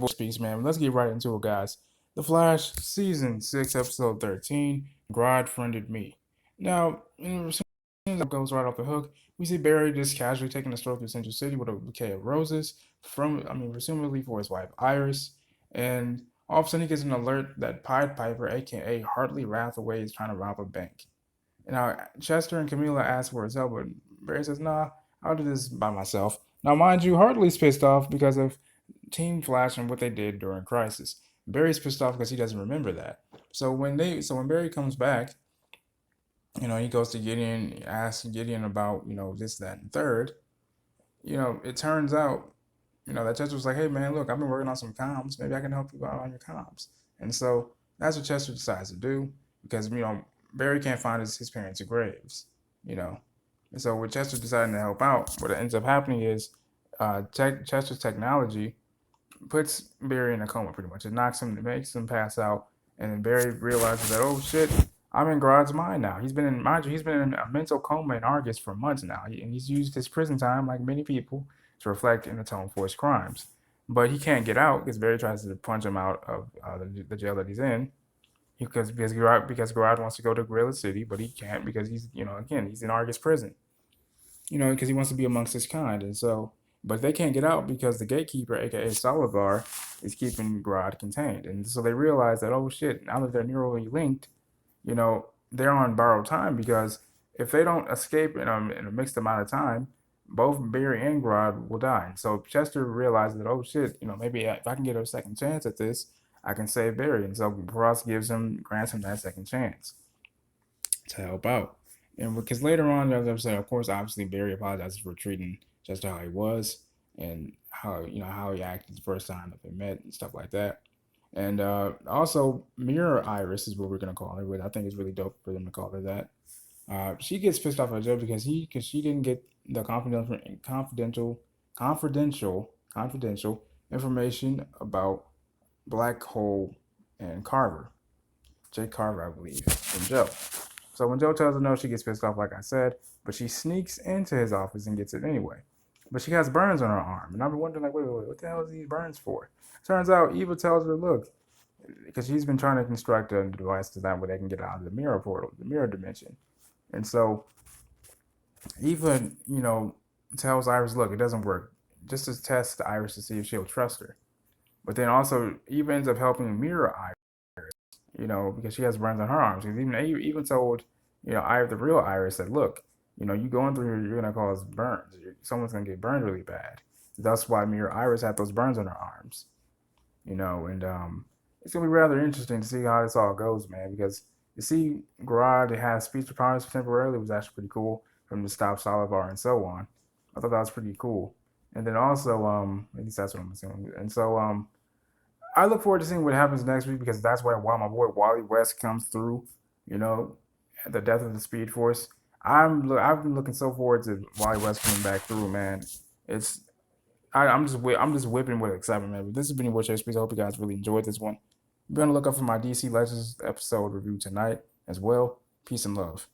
Speaks, man. Let's get right into it, guys. The Flash, Season 6, Episode 13, Grodd Friended Me. Now, as soon as it goes right off the hook, we see Barry just casually taking a stroll through Central City with a bouquet of roses presumably for his wife Iris. And all of a sudden, he gets an alert that Pied Piper, aka Hartley Rathaway, is trying to rob a bank. Now, Chester and Camila ask for his help, but Barry says, nah, I'll do this by myself. Now, mind you, Hartley's pissed off because of Team Flash and what they did during Crisis. Barry's pissed off because he doesn't remember that. So when Barry comes back, he goes to Gideon, asks Gideon about, this, that, and third. It turns out, that Chester was like, hey man, look, I've been working on some comms. Maybe I can help you out on your comms. And so that's what Chester decides to do because, Barry can't find his parents' graves, you know. And so with Chester deciding to help out, what ends up happening is Chester's technology puts Barry in a coma pretty much. It knocks him, it makes him pass out, and then Barry realizes that, oh shit, I'm in Grodd's mind now. He's been in a mental coma in Argus for months now, and he's used his prison time, like many people, to reflect and atone for his crimes. But he can't get out because Barry tries to punch him out of the jail that he's in. Because Grodd wants to go to Gorilla City, but he can't because he's he's in Argus prison. Because he wants to be amongst his kind, and so but they can't get out because the gatekeeper, aka Solivar, is keeping Grodd contained. And so they realize that, oh shit, now that they're neurally linked, they're on borrowed time because if they don't escape in a mixed amount of time, both Barry and Grodd will die. And so Chester realizes that, oh shit, maybe if I can get a second chance at this, I can save Barry. And so Ross grants him that second chance to help out. And because later on, as I said, of course, obviously Barry apologizes for treating Chester how he was and how he acted the first time that they met and stuff like that. And also, Mirror Iris is what we're gonna call her, which I think is really dope for them to call her that. She gets pissed off at Joe because she didn't get the confidential information about Black Hole and Carver, Jake Carver, I believe, from Joe. So when Joe tells her no, she gets pissed off, like I said, but she sneaks into his office and gets it anyway. But she has burns on her arm, and I've been wondering, like, wait, what the hell is these burns for? Turns out Eva tells her, look, because she's been trying to construct a device design where they can get out of the mirror portal, the mirror dimension. And so Eva, tells Iris, look, it doesn't work. Just to test Iris to see if she'll trust her. But then also Eva ends up helping Mirror Iris, because she has burns on her arms. Because even told, the real Iris said, look, you going through here, you're gonna cause burns. Someone's gonna get burned really bad. That's why Mirror Iris had those burns on her arms. And it's gonna be rather interesting to see how this all goes, man. Because you see, Grodd has speech powers temporarily was actually pretty cool from the stop Solivar and so on. I thought that was pretty cool. And then also, at least that's what I'm assuming. And so, I look forward to seeing what happens next week because that's why my boy Wally West comes through. The death of the Speed Force. I've been looking so forward to Wally West coming back through, man. I'm just whipping with excitement, man. But this has been your boy Shafferspeeks. I hope you guys really enjoyed this one. Be on the lookout for my DC Legends episode review tonight as well. Peace and love.